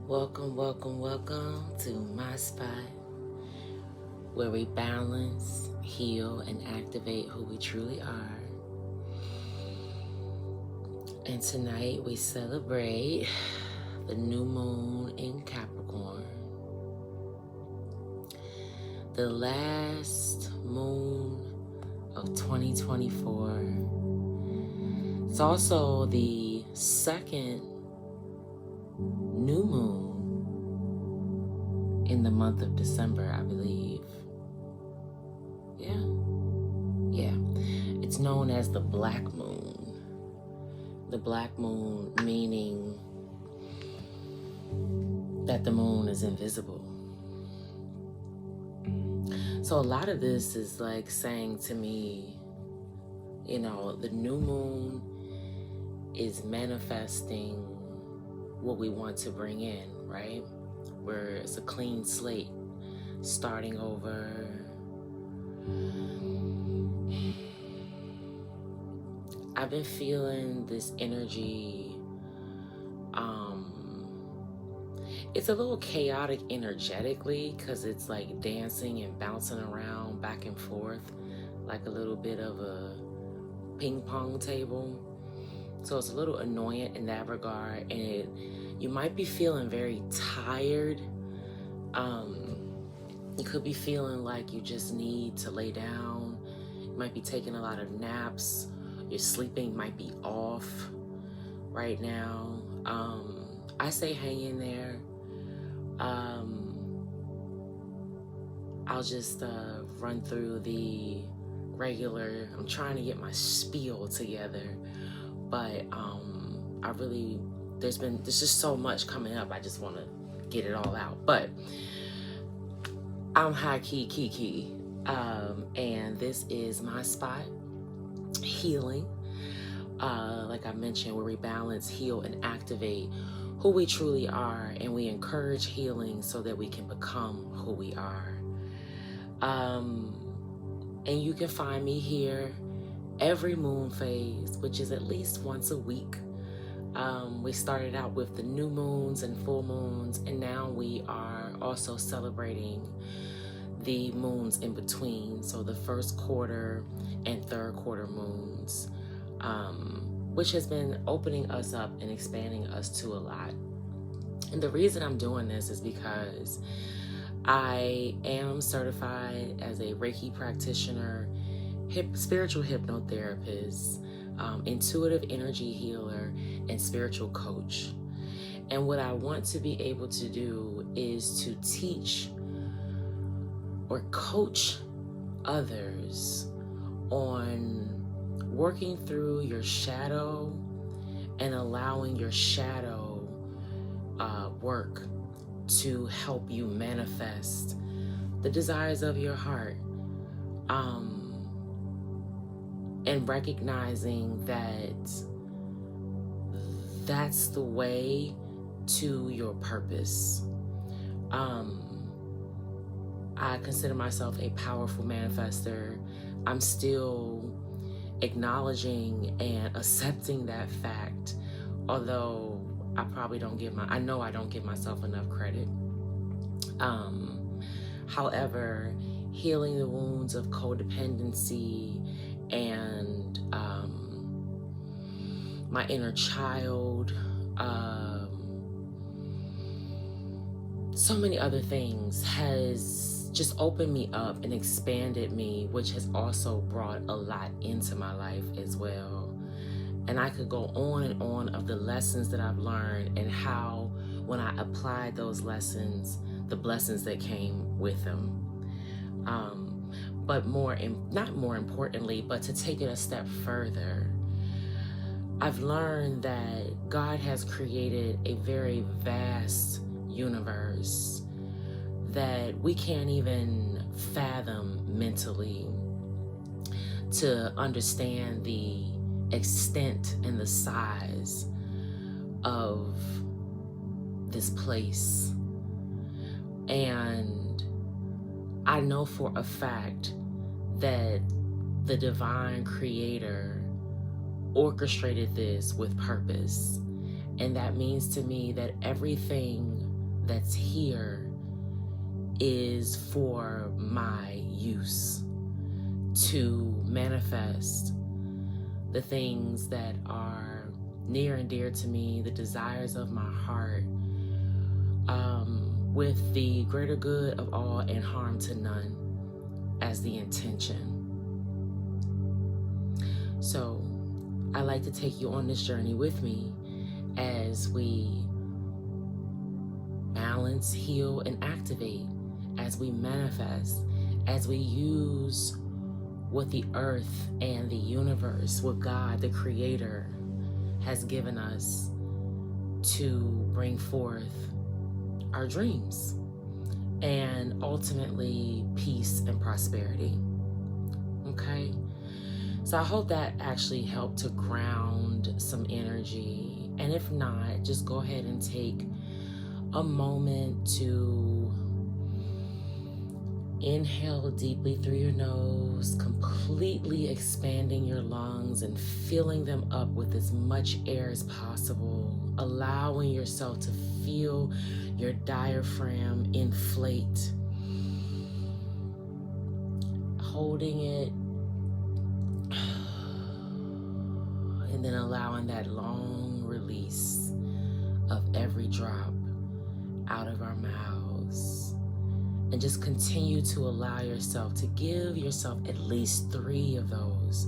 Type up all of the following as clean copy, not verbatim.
Welcome, welcome, welcome to MiSpot, where we balance, heal, and activate who we truly are. And tonight we celebrate the new moon in Capricorn, the last moon of 2024. It's also the second new moon in the month of December, I believe. Yeah. It's known as the black moon. The black moon meaning that the moon is invisible. So a lot of this is like saying to me, the new moon is manifesting what we want to bring in, right? Where it's a clean slate, starting over. I've been feeling this energy. It's a little chaotic energetically because it's like dancing and bouncing around back and forth like a little bit of a ping pong table. So it's a little annoying in that regard, and you might be feeling very tired. You could be feeling like you just need to lay down. You might be taking a lot of naps. Your sleeping might be off right now. I say hang in there. I'll just run through the regular. I'm trying to get my spiel together. But there's just so much coming up. I just want to get it all out. But I'm high key. And this is MiSpot Healing. Like I mentioned, where we balance, heal, and activate who we truly are. And we encourage healing so that we can become who we are. And you can find me here every moon phase, which is at least once a week. We started out with the new moons and full moons, and now we are also celebrating the moons in between, so the first quarter and third quarter moons, which has been opening us up and expanding us to a lot. And the reason I'm doing this is because I am certified as a Reiki practitioner, spiritual hypnotherapist, intuitive energy healer, and spiritual coach. And what I want to be able to do is to teach or coach others on working through your shadow and allowing your shadow work to help you manifest the desires of your heart. And recognizing that that's the way to your purpose. I consider myself a powerful manifester. I'm still acknowledging and accepting that fact, although I know I don't give myself enough credit. However, healing the wounds of codependency and my inner child, so many other things has just opened me up and expanded me, which has also brought a lot into my life as well. And I could go on and on of the lessons that I've learned and how when I applied those lessons, the blessings that came with them. But not more importantly, but to take it a step further, I've learned that God has created a very vast universe that we can't even fathom mentally to understand the extent and the size of this place. And I know for a fact that the divine creator orchestrated this with purpose. And that means to me that everything that's here is for my use to manifest the things that are near and dear to me, the desires of my heart, with the greater good of all and harm to none as the intention. So I like to take you on this journey with me as we balance, heal, and activate, as we manifest, as we use what the earth and the universe, what God, the Creator, has given us to bring forth our dreams and ultimately peace and prosperity. Okay? So I hope that actually helped to ground some energy. And if not, just go ahead and take a moment to inhale deeply through your nose, completely expanding your lungs and filling them up with as much air as possible, allowing yourself to feel your diaphragm inflate, holding it, and then allowing that long release of every drop out of our mouths. And just continue to allow yourself to give yourself at least 3 of those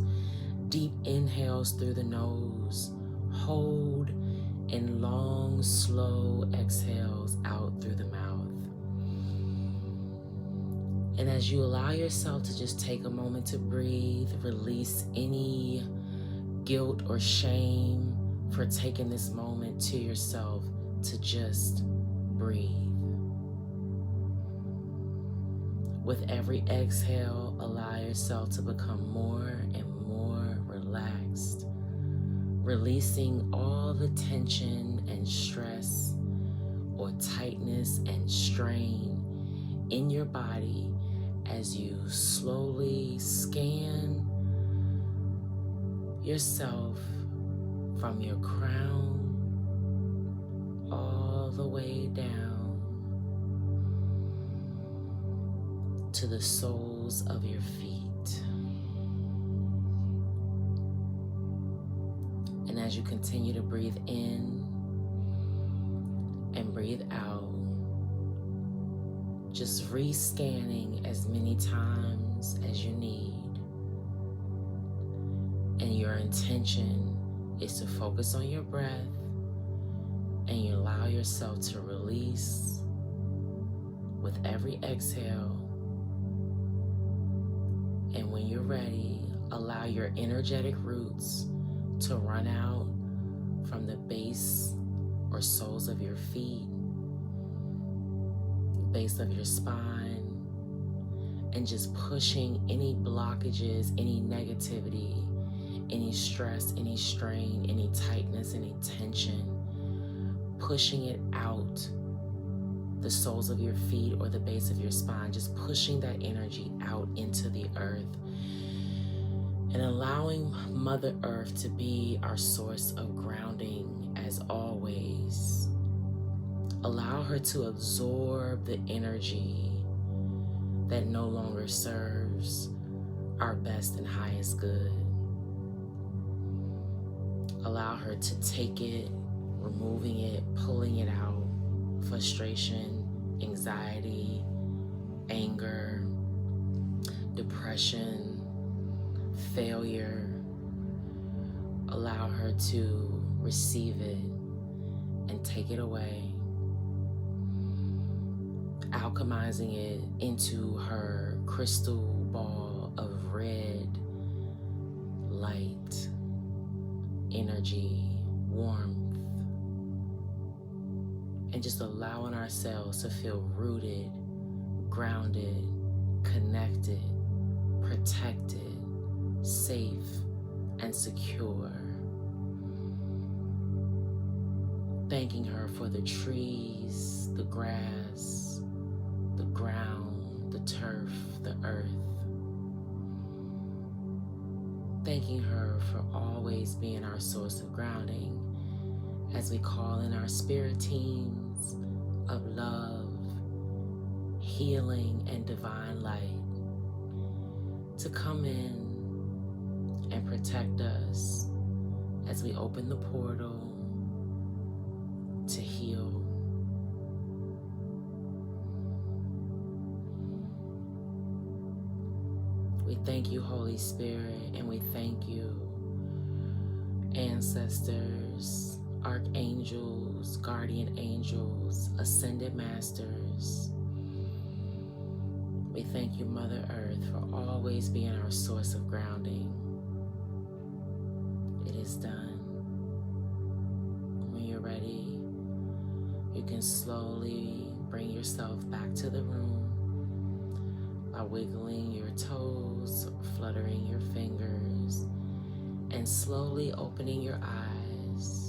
deep inhales through the nose, hold, and long, slow exhales out through the mouth. And as you allow yourself to just take a moment to breathe, release any guilt or shame for taking this moment to yourself to just breathe. With every exhale, allow yourself to become more and more relaxed, releasing all the tension and stress or tightness and strain in your body as you slowly scan yourself from your crown all the way down to the soles of your feet. And as you continue to breathe in and breathe out, just re-scanning as many times as you need. And your intention is to focus on your breath, and you allow yourself to release with every exhale. And when you're ready, allow your energetic roots to run out from the base or soles of your feet, base of your spine, and just pushing any blockages, any negativity, any stress, any strain, any tightness, any tension, pushing it out the soles of your feet or the base of your spine, just pushing that energy out into the earth and allowing Mother Earth to be our source of grounding as always. Allow her to absorb the energy that no longer serves our best and highest good. Allow her to take it, removing it, pulling it out. Frustration, anxiety, anger, depression, failure. Allow her to receive it and take it away, alchemizing it into her crystal ball of red light, energy, warmth, and just allowing ourselves to feel rooted, grounded, connected, protected, safe, and secure. Thanking her for the trees, the grass, the ground, the turf, the earth. Thanking her for always being our source of grounding as we call in our spirit teams of love, healing, and divine light to come in and protect us as we open the portal to heal. We thank you, Holy Spirit, and we thank you, ancestors, archangels, guardian angels, ascended masters. We thank you, Mother Earth, for always being our source of grounding. It is done. When you're ready, you can slowly bring yourself back to the room by wiggling your toes, fluttering your fingers, and slowly opening your eyes.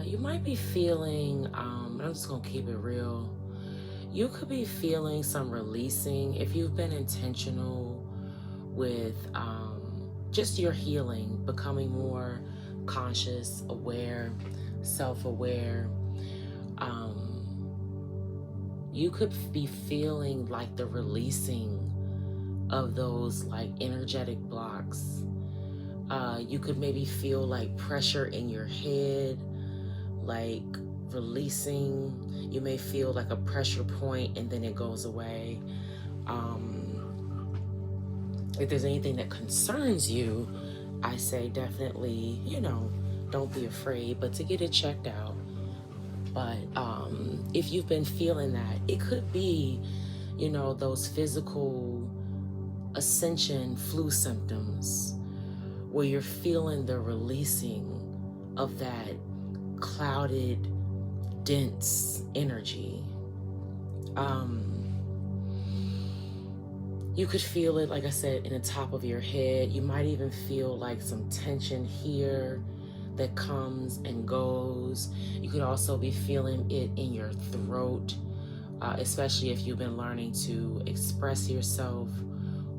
You might be feeling, I'm just gonna keep it real. You could be feeling some releasing if you've been intentional with just your healing, becoming more conscious, aware, self-aware. You could be feeling like the releasing of those like energetic blocks. You could maybe feel like pressure in your head, like releasing. You may feel like a pressure point and then it goes away. If there's anything that concerns you, I say definitely, don't be afraid, but to get it checked out. But if you've been feeling that, it could be, those physical ascension flu symptoms where you're feeling the releasing of that clouded, dense energy. You could feel it, like I said, in the top of your head. You might even feel like some tension here that comes and goes. You could also be feeling it in your throat, especially if you've been learning to express yourself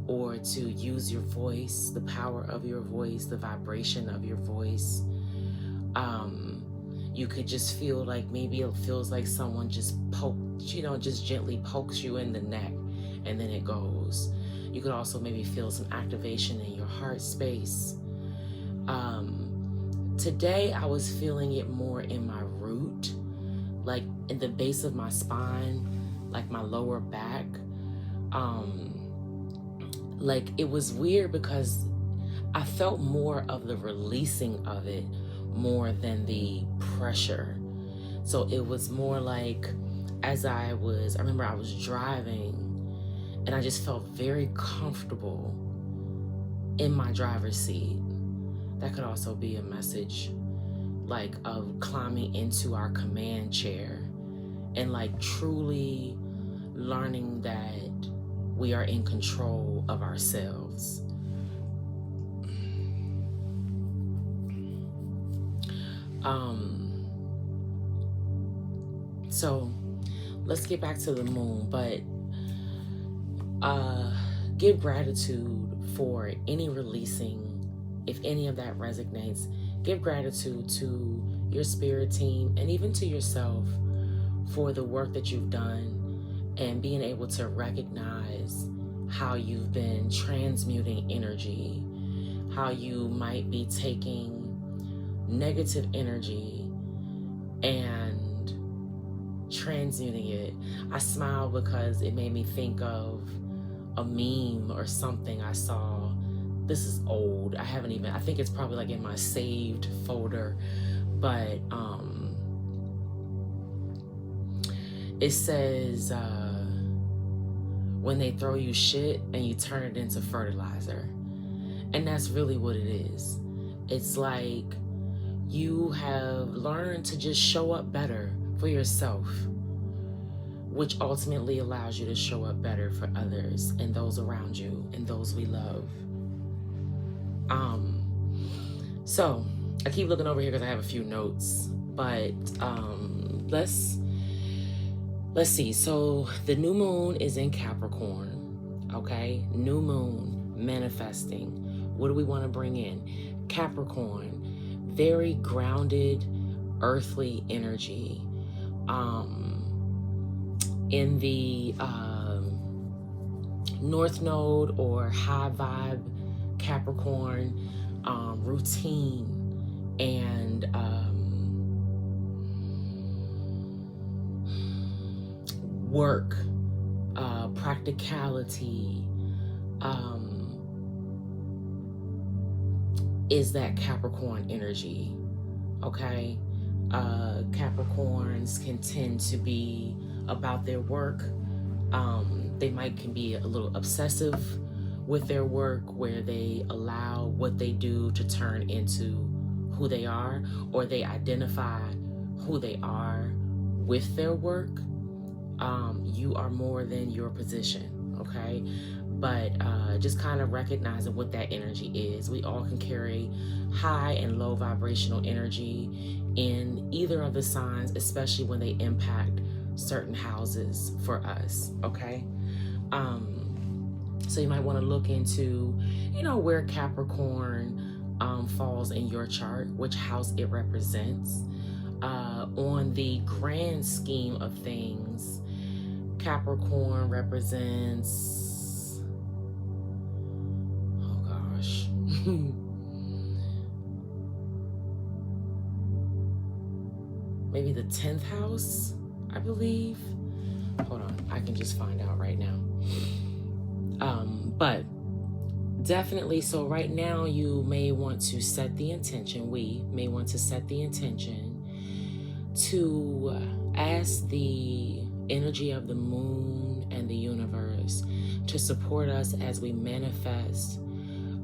or to use your voice, the power of your voice, the vibration of your voice. You could just feel like maybe it feels like someone just just gently pokes you in the neck and then it goes. You could also maybe feel some activation in your heart space. Today I was feeling it more in my root, like in the base of my spine, like my lower back. Like it was weird because I felt more of the releasing of it more than the pressure. So it was more like I remember I was driving and I just felt very comfortable in my driver's seat. That could also be a message like of climbing into our command chair and like truly learning that we are in control of ourselves. So let's get back to the moon, but give gratitude for any releasing. If any of that resonates, give gratitude to your spirit team and even to yourself for the work that you've done and being able to recognize how you've been transmuting energy, how you might be taking negative energy and transmuting it. I smile because it made me think of a meme or something I saw. This is old. I think it's probably like in my saved folder, but it says when they throw you shit and you turn it into fertilizer. And that's really what it is. It's like you have learned to just show up better for yourself, which ultimately allows you to show up better for others and those around you and those we love. So I keep looking over here because I have a few notes, but let's see. So the new moon is in Capricorn. Okay, new moon, manifesting. What do we want to bring in? Capricorn, very grounded, earthly energy. In the North Node or high vibe Capricorn, routine and work, practicality, is that Capricorn energy. Okay, Capricorns can tend to be about their work. They can be a little obsessive with their work, where they allow what they do to turn into who they are, or they identify who they are with their work. You are more than your position, okay? But just kind of recognizing what that energy is. We all can carry high and low vibrational energy in either of the signs, especially when they impact certain houses for us, okay? So you might want to look into, where Capricorn falls in your chart, which house it represents. On the grand scheme of things, Capricorn represents, oh gosh, maybe the 10th house, I believe. Hold on, I can just find out right now. But definitely, so right now you may want to set the intention, we may want to set the intention to ask the energy of the moon and the universe to support us as we manifest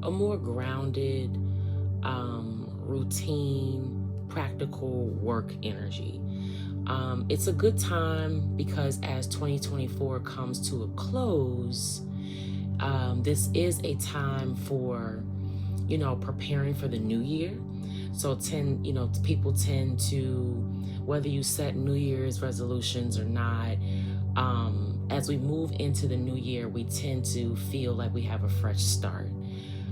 a more grounded, routine, practical work energy. It's a good time because as 2024 comes to a close, this is a time for, preparing for the new year. So people tend to, whether you set New Year's resolutions or not, as we move into the new year, we tend to feel like we have a fresh start.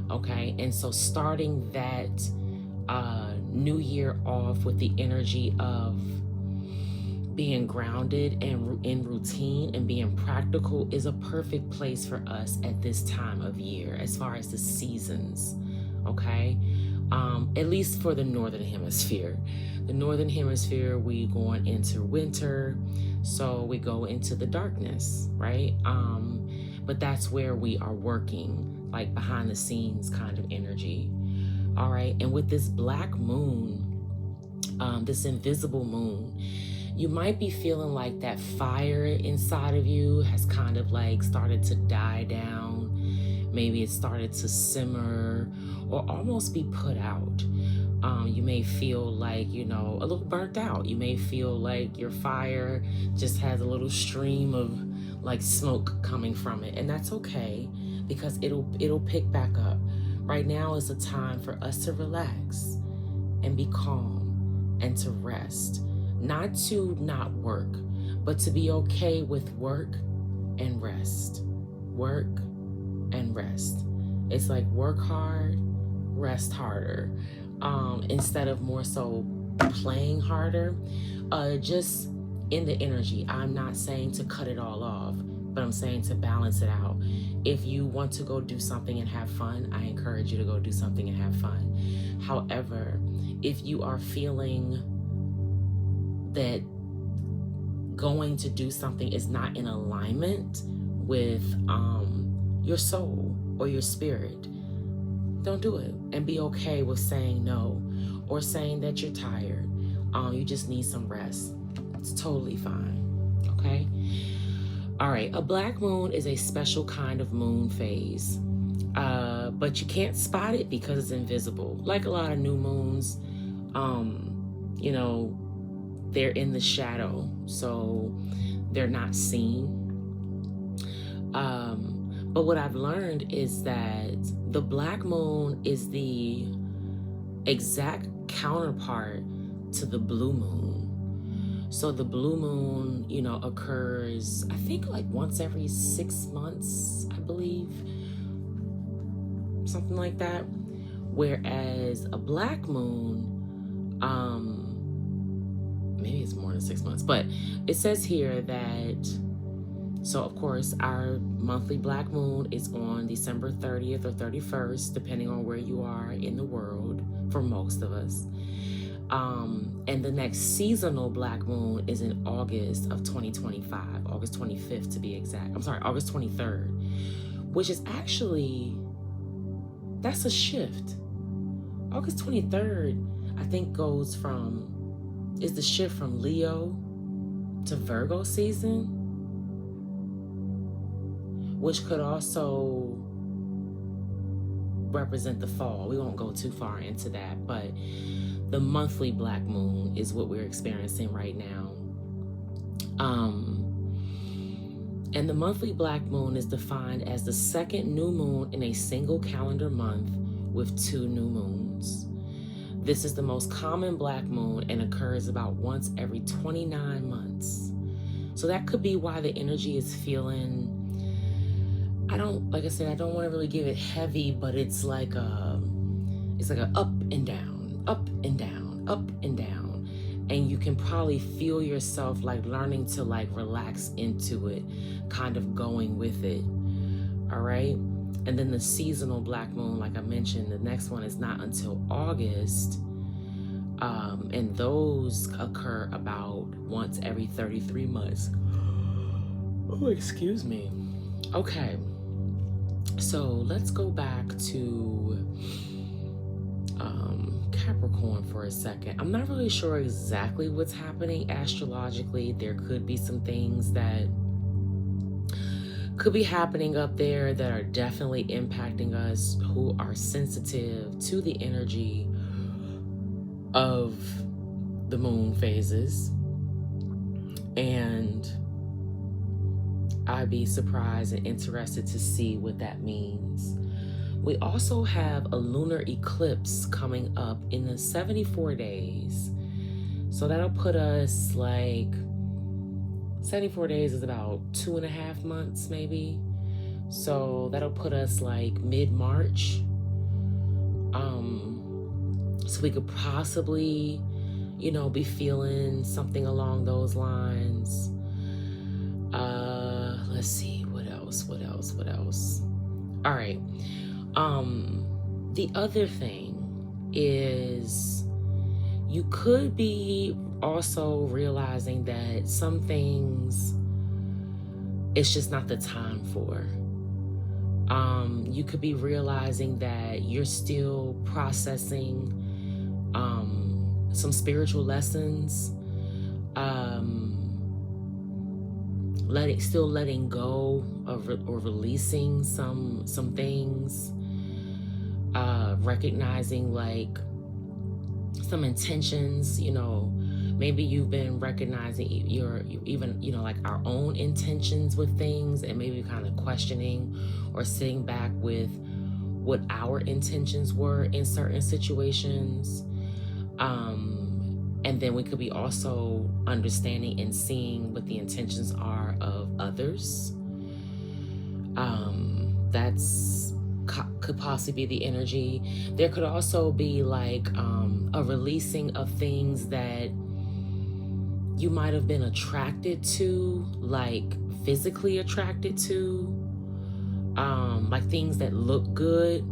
Okay, and so starting that new year off with the energy of being grounded and in routine and being practical is a perfect place for us at this time of year as far as the seasons, okay? At least for the Northern Hemisphere. The Northern Hemisphere, we going into winter, so we go into the darkness, right? But that's where we are working, like behind the scenes kind of energy. All right, and with this black moon, this invisible moon, you might be feeling like that fire inside of you has kind of like started to die down. Maybe it started to simmer or almost be put out. You may feel like, a little burnt out. You may feel like your fire just has a little stream of like smoke coming from it. And that's okay, because it'll pick back up. Right now is a time for us to relax and be calm and to rest. Not to not work, but to be okay with work and rest. Work and rest. It's like work hard, rest harder. Instead of more so playing harder, just in the energy. I'm not saying to cut it all off, but I'm saying to balance it out. If you want to go do something and have fun, I encourage you to go do something and have fun. However, if you are feeling that going to do something is not in alignment with your soul or your spirit, don't do it. And be okay with saying no, or saying that you're tired. You just need some rest. It's totally fine, okay? All right, a black moon is a special kind of moon phase, but you can't spot it because it's invisible. Like a lot of new moons, they're in the shadow, so they're not seen. But what I've learned is that the black moon is the exact counterpart to the blue moon. So the blue moon, you know, occurs, I think like once every 6 months, I believe, something like that. Whereas a black moon, maybe it's more than 6 months, but it says here that, so of course our monthly black moon is on December 30th or 31st, depending on where you are in the world, for most of us. And the next seasonal black moon is in August of 2025, August 25th to be exact. I'm sorry, August 23rd, which is actually, that's a shift. August 23rd, I think is the shift from Leo to Virgo season, which could also represent the fall. We won't go too far into that, but the monthly black moon is what we're experiencing right now. And the monthly black moon is defined as the second new moon in a single calendar month with 2 new moons. This is the most common black moon and occurs about once every 29 months. So that could be why the energy is feeling, like I said, I don't want to really give it heavy, but it's like a up and down, up and down, up and down. And you can probably feel yourself like learning to like relax into it, kind of going with it. All right. And then the seasonal black moon, like I mentioned, the next one is not until August. And those occur about once every 33 months. Oh, excuse me. Okay. So let's go back to Capricorn for a second. I'm not really sure exactly what's happening astrologically. There could be some things that could be happening up there that are definitely impacting us who are sensitive to the energy of the moon phases. And I'd be surprised and interested to see what that means. We also have a lunar eclipse coming up in the 74 days. So that'll put us like, 74 days is about 2.5 months maybe. So that'll put us like mid-March. So we could possibly, you know, be feeling something along those lines. Let's see, what else? All right. The other thing is you could be also realizing that some things it's just not the time for. You could be realizing that you're still processing some spiritual lessons, letting go of or releasing some things, recognizing like some intentions. You know, maybe you've been recognizing even you know, like our own intentions with things, and maybe kind of questioning or sitting back with what our intentions were in certain situations. And then we could be also understanding and seeing what the intentions are of others. That's could possibly be the energy. There could also be like a releasing of things that you might have been attracted to, like physically attracted to, like things that look good,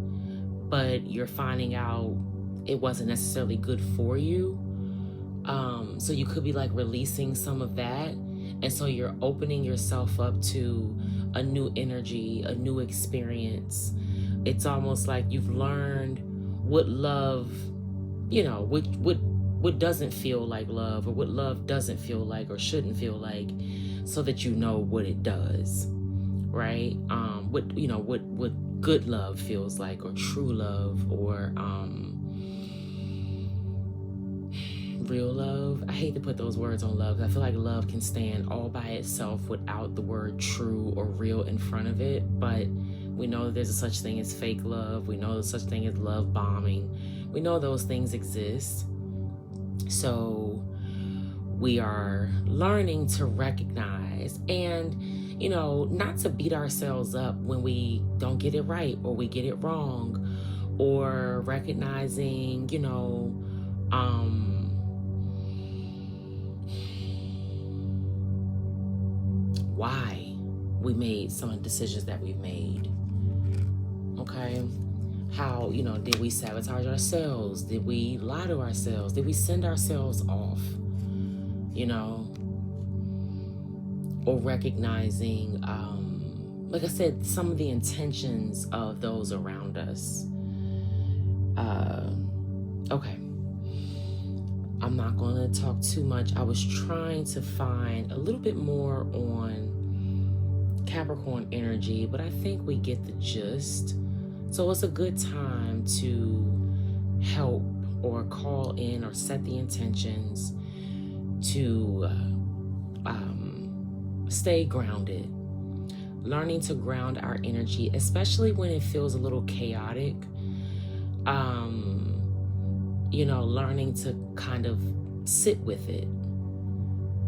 but you're finding out it wasn't necessarily good for you. So you could be like releasing some of that. And so you're opening yourself up to a new energy, a new experience. It's almost like you've learned what love, you know, what doesn't feel like love, or what love doesn't feel like or shouldn't feel like, so that you know what it does, right? What good love feels like, or true love, or real love. I hate to put those words on love. I feel like love can stand all by itself without the word true or real in front of it. But we know that there's a such thing as fake love. We know there's such thing as love bombing. We know those things exist. So We are learning to recognize and, not to beat ourselves up when we don't get it right or we get it wrong, or recognizing, why we made some of the decisions that we've made. Okay? How, did we sabotage ourselves? Did we lie to ourselves? Did we send ourselves off? Or recognizing, like I said, some of the intentions of those around us. Okay. I'm not going to talk too much. I was trying to find a little bit more on Capricorn energy, but I think we get the gist. So it's a good time to help or call in or set the intentions to stay grounded. Learning to ground our energy, especially when it feels a little chaotic. Learning to kind of sit with it,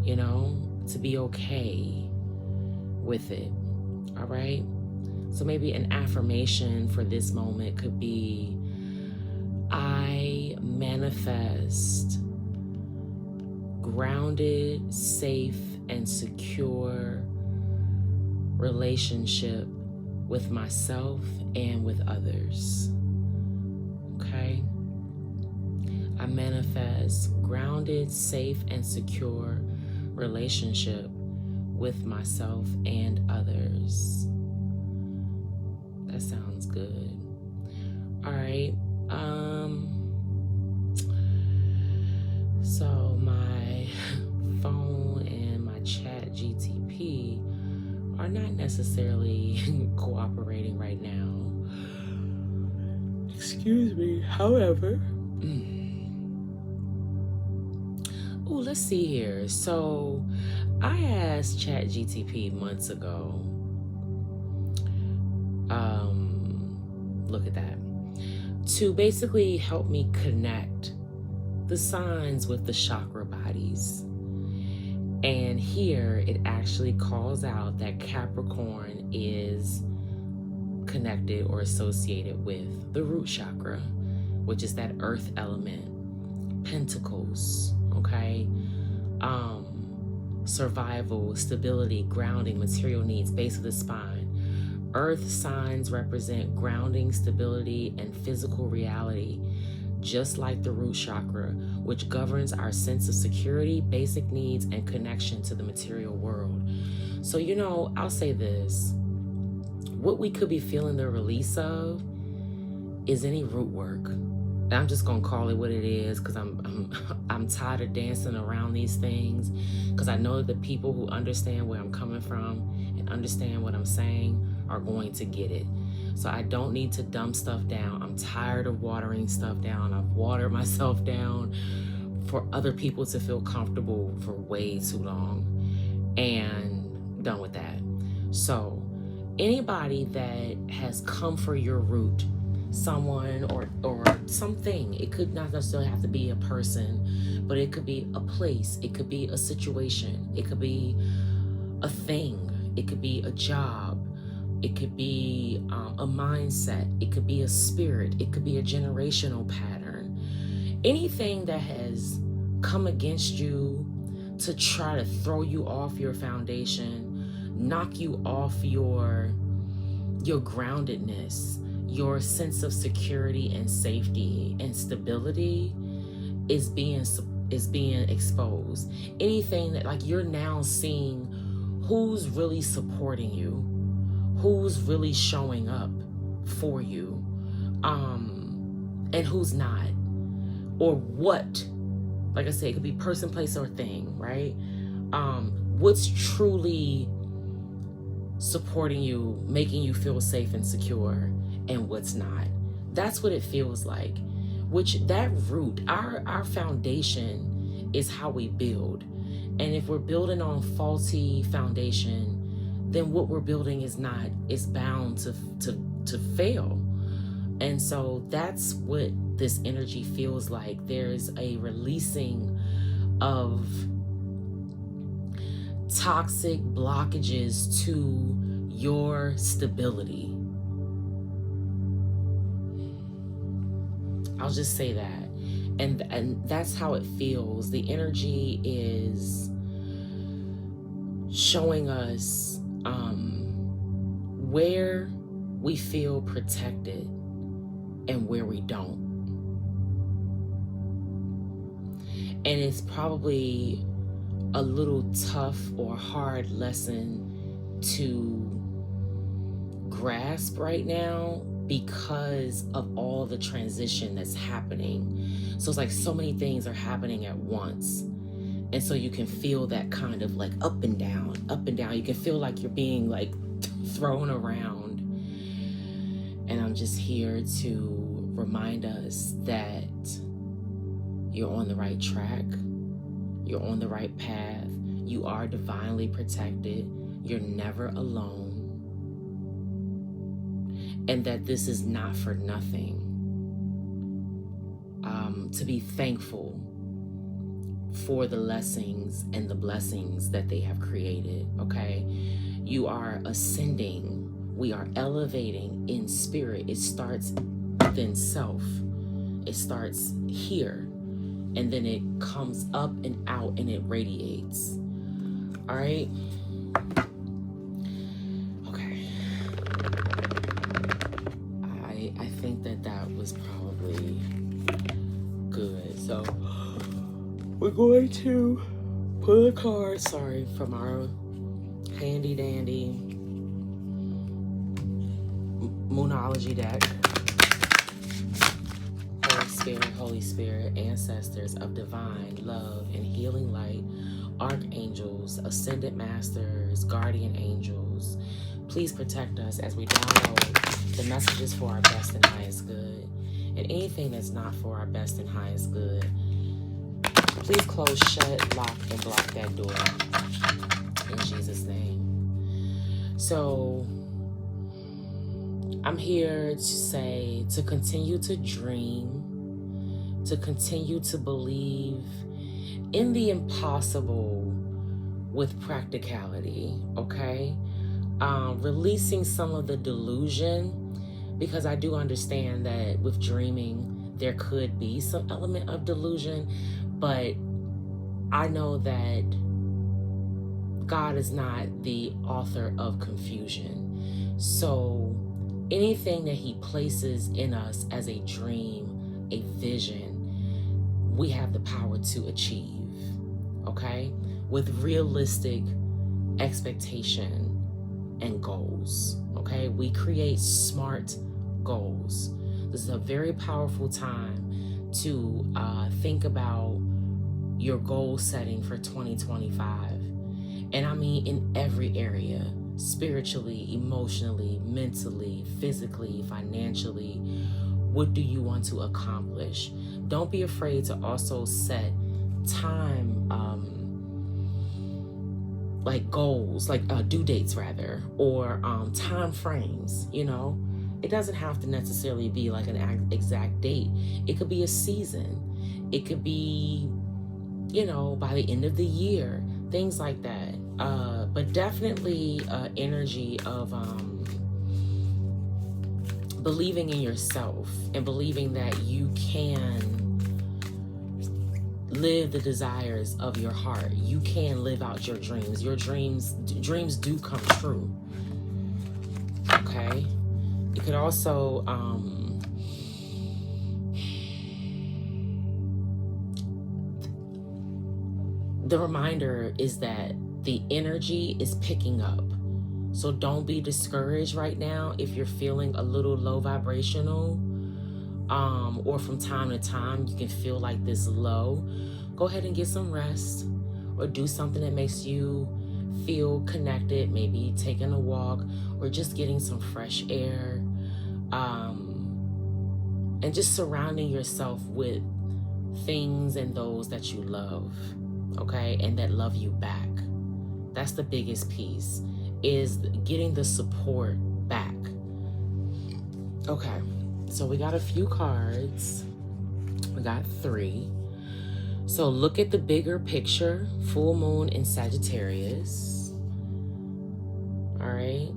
to be okay with it. All right. So maybe an affirmation for this moment could be, I manifest grounded, safe, and secure relationship with myself and with others. Okay? I manifest grounded, safe, and secure relationship with myself and others. That sounds good. All right. So my phone and my chat GTP are not necessarily cooperating right now. Excuse me. However, let's see here. So I asked ChatGTP months ago. Look at that. To basically help me connect the signs with the chakra bodies. And here it actually calls out that Capricorn is connected or associated with the root chakra, which is that earth element, pentacles, okay? Survival, stability, grounding, material needs, base of the spine. Earth signs represent grounding, stability, and physical reality, just like the root chakra, which governs our sense of security, basic needs, and connection to the material world. So, I'll say this. What we could be feeling the release of is any root work. I'm just gonna call it what it is, because I'm tired of dancing around these things, because I know that the people who understand where I'm coming from and understand what I'm saying are going to get it. So I don't need to dumb stuff down. I'm tired of watering stuff down. I've watered myself down for other people to feel comfortable for way too long, and done with that. So anybody that has come for your root, someone or something, it could not necessarily have to be a person, but it could be a place, it could be a situation, it could be a thing, it could be a job, it could be a mindset, it could be a spirit, it could be a generational pattern. Anything that has come against you to try to throw you off your foundation, knock you off your groundedness, your sense of security and safety and stability is being exposed. Anything that, like, you're now seeing who's really supporting you, who's really showing up for you, and who's not, or what. Like I said, it could be person, place, or thing, right? What's truly supporting you, making you feel safe and secure, and what's not. That's what it feels like. Which, that root, our foundation is how we build. And if we're building on faulty foundation, then what we're building is bound to fail. And so that's what this energy feels like. There's a releasing of toxic blockages to your stability. I'll just say that. And that's how it feels. The energy is showing us where we feel protected and where we don't. And it's probably a little tough or hard lesson to grasp right now because of all the transition that's happening. So it's like so many things are happening at once. And so you can feel that kind of like up and down, up and down. You can feel like you're being like thrown around. And I'm just here to remind us that you're on the right track. You're on the right path. You are divinely protected. You're never alone. And that this is not for nothing. To be thankful for the lessons and the blessings that they have created, okay? You are ascending. We are elevating in spirit. It starts within self. It starts here. And then it comes up and out and it radiates. All right? Okay. I think that was probably good. So we're going to pull a card, from our handy dandy Moonology deck. Holy Spirit, ancestors of divine love and healing light, archangels, ascended masters, guardian angels, please protect us as we download the messages for our best and highest good. And anything that's not for our best and highest good, please close, shut, lock, and block that door in Jesus' name. So I'm here to say to continue to dream, to continue to believe in the impossible with practicality, okay? Releasing some of the delusion, because I do understand that with dreaming, there could be some element of delusion, but I know that God is not the author of confusion. So anything that he places in us as a dream, a vision, we have the power to achieve, okay? With realistic expectation and goals, okay? We create smart goals. This is a very powerful time to think about your goal setting for 2025. And I mean in every area, spiritually, emotionally, mentally, physically, financially. What do you want to accomplish? Don't be afraid to also set time, like goals, like due dates rather, or time frames, you know? It doesn't have to necessarily be like an exact date. It could be a season. It could be, you know, by the end of the year, things like that. But definitely energy of believing in yourself and believing that you can live the desires of your heart. You can live out your dreams. Your dreams do come true. Okay? It could also the reminder is that the energy is picking up. So don't be discouraged right now if you're feeling a little low vibrational, or from time to time you can feel like this low. Go ahead and get some rest or do something that makes you feel connected, maybe taking a walk or just getting some fresh air, and just surrounding yourself with things and those that you love, okay, and that love you back. That's the biggest piece, is getting the support back. Okay, so we got a few cards. We got 3. So look at the bigger picture, full moon in Sagittarius. All right.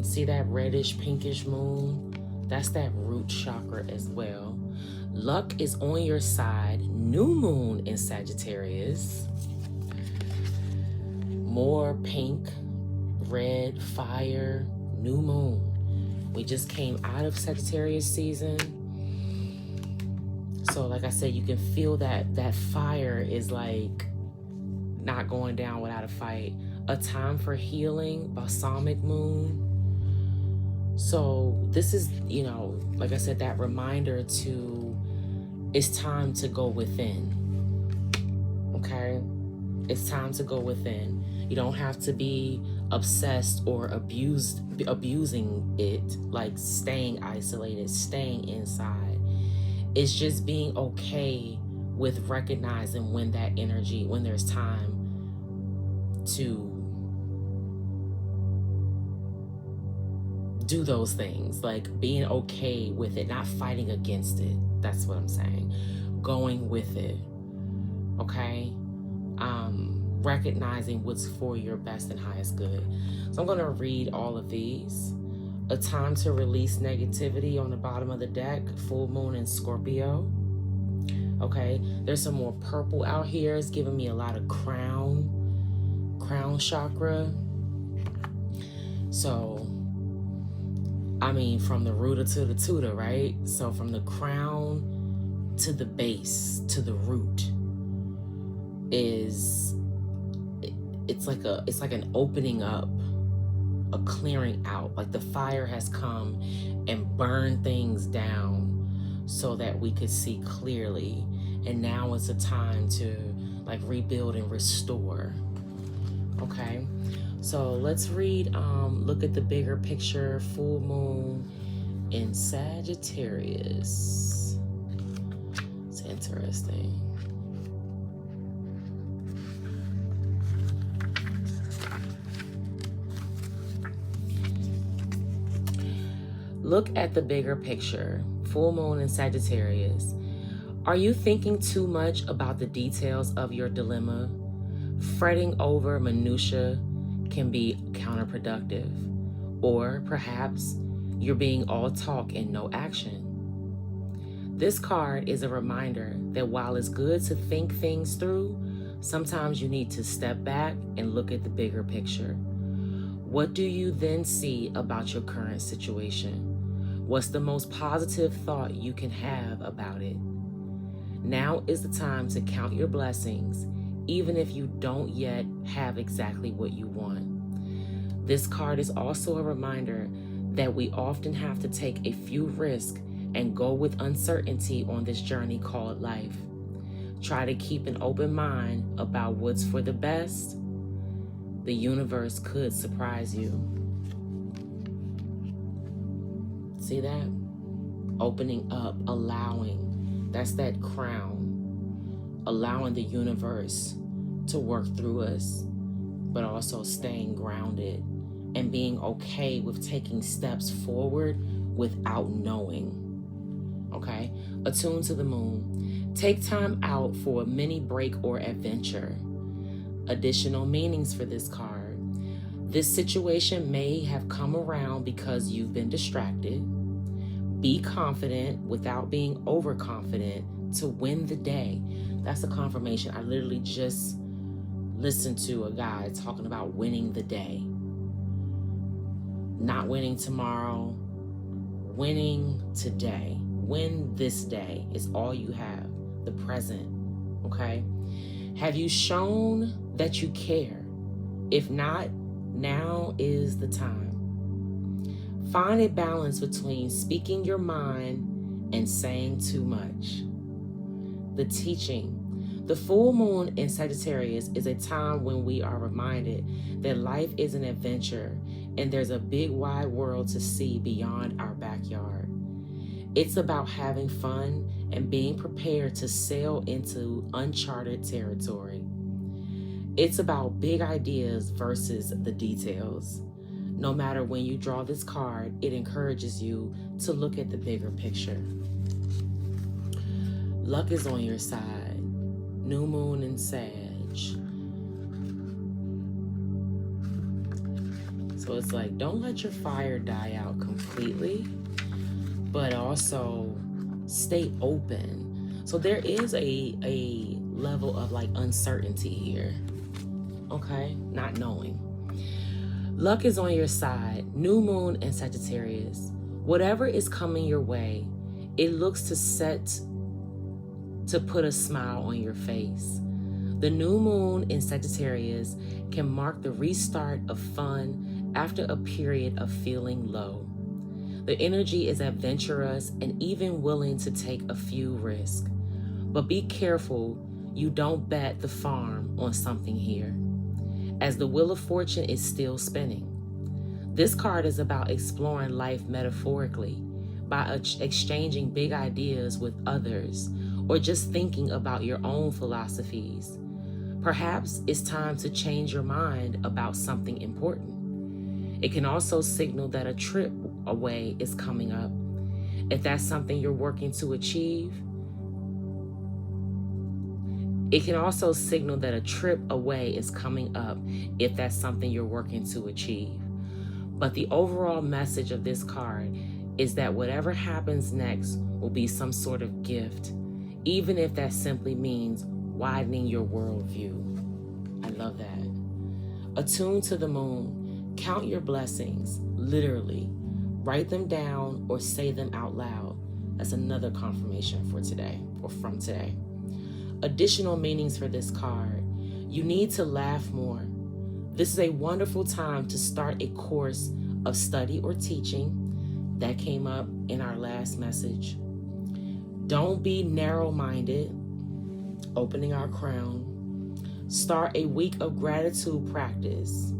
See that reddish pinkish moon? That's that root chakra as well. Luck is on your side. New moon in Sagittarius. More pink, red, fire, new moon. We just came out of Sagittarius season. So like I said, you can feel that fire is like not going down without a fight. A time for healing, balsamic moon. So this is, you know, like I said, that reminder to, it's time to go within. Okay? It's time to go within. You don't have to be obsessed or abusing it, like staying isolated, staying inside. It's just being okay with recognizing when that energy, when there's time to do those things, like being okay with it, not fighting against it. That's what I'm saying. Going with it. Okay? Recognizing what's for your best and highest good. So I'm going to read all of these. A time to release negativity on the bottom of the deck, full moon in Scorpio. Okay, there's some more purple out here. It's giving me a lot of crown chakra. So, I mean, from the rooter to the tutor, right? So from the crown to the base, to the root, it's like an opening up, a clearing out. Like the fire has come and burned things down so that we could see clearly. And now it's a time to like rebuild and restore. Okay, so let's read, look at the bigger picture, full moon in Sagittarius. It's interesting. Look at the bigger picture, full moon in Sagittarius. Are you thinking too much about the details of your dilemma? Fretting over minutia can be counterproductive. Or perhaps you're being all talk and no action. This card is a reminder that while it's good to think things through, sometimes you need to step back and look at the bigger picture. What do you then see about your current situation? What's the most positive thought you can have about it? Now is the time to count your blessings, even if you don't yet have exactly what you want. This card is also a reminder that we often have to take a few risks and go with uncertainty on this journey called life. Try to keep an open mind about what's for the best. The universe could surprise you. See that? Opening up, allowing. That's that crown. Allowing the universe to work through us, but also staying grounded and being okay with taking steps forward without knowing. Okay? Attuned to the moon. Take time out for a mini break or adventure. Additional meanings for this card. This situation may have come around because you've been distracted. Be confident without being overconfident to win the day. That's a confirmation. I literally just listened to a guy talking about winning the day. Not winning tomorrow, winning today. Win this day is all you have, the present, okay? Have you shown that you care? If not, now is the time. Find a balance between speaking your mind and saying too much. The teaching. The full moon in Sagittarius is a time when we are reminded that life is an adventure and there's a big wide world to see beyond our backyard. It's about having fun and being prepared to sail into uncharted territory. It's about big ideas versus the details. No matter when you draw this card, it encourages you to look at the bigger picture. Luck is on your side. New moon in Sag. So it's like, don't let your fire die out completely, but also stay open. So there is a level of like uncertainty here, okay? Not knowing. Luck is on your side. New moon in Sagittarius. Whatever is coming your way, it looks to put a smile on your face. The new moon in Sagittarius can mark the restart of fun after a period of feeling low. The energy is adventurous and even willing to take a few risks. But be careful you don't bet the farm on something here, as the Wheel of Fortune is still spinning. This card is about exploring life metaphorically by exchanging big ideas with others or just thinking about your own philosophies. Perhaps it's time to change your mind about something important. It can also signal that a trip away is coming up. If that's something you're working to achieve, it can also signal that a trip away is coming up if that's something you're working to achieve. But the overall message of this card is that whatever happens next will be some sort of gift, even if that simply means widening your worldview. I love that. Attune to the moon. Count your blessings, literally. Write them down or say them out loud. That's another confirmation for today, or from today. Additional meanings for this card. You need to laugh more. This is a wonderful time to start a course of study or teaching. That came up in our last message. Don't be narrow-minded. Opening our crown. Start a week of gratitude practice.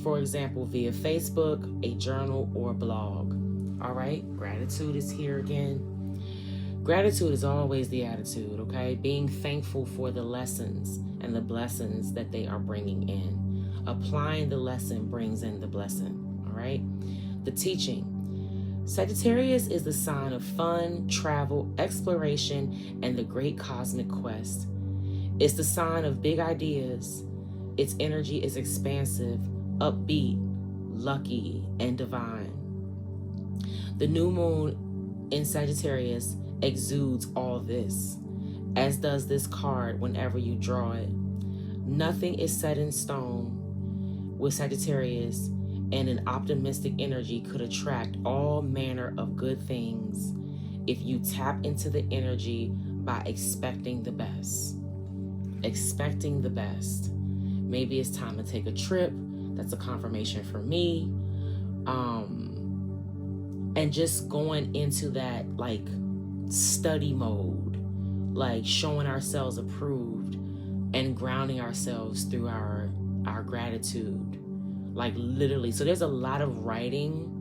For example, via Facebook, a journal, or a blog. All right, gratitude is here again. Gratitude is always the attitude, okay? Being thankful for the lessons and the blessings that they are bringing in. Applying the lesson brings in the blessing, all right? The teaching. Sagittarius is the sign of fun, travel, exploration, and the great cosmic quest. It's the sign of big ideas. Its energy is expansive, upbeat, lucky, and divine. The new moon in Sagittarius exudes all this, as does this card whenever you draw it. Nothing is set in stone with Sagittarius, and an optimistic energy could attract all manner of good things if you tap into the energy by expecting the best. Expecting the best. Maybe it's time to take a trip. That's a confirmation for me. And just going into that like study mode, like showing ourselves approved and grounding ourselves through our gratitude, like literally. So there's a lot of writing,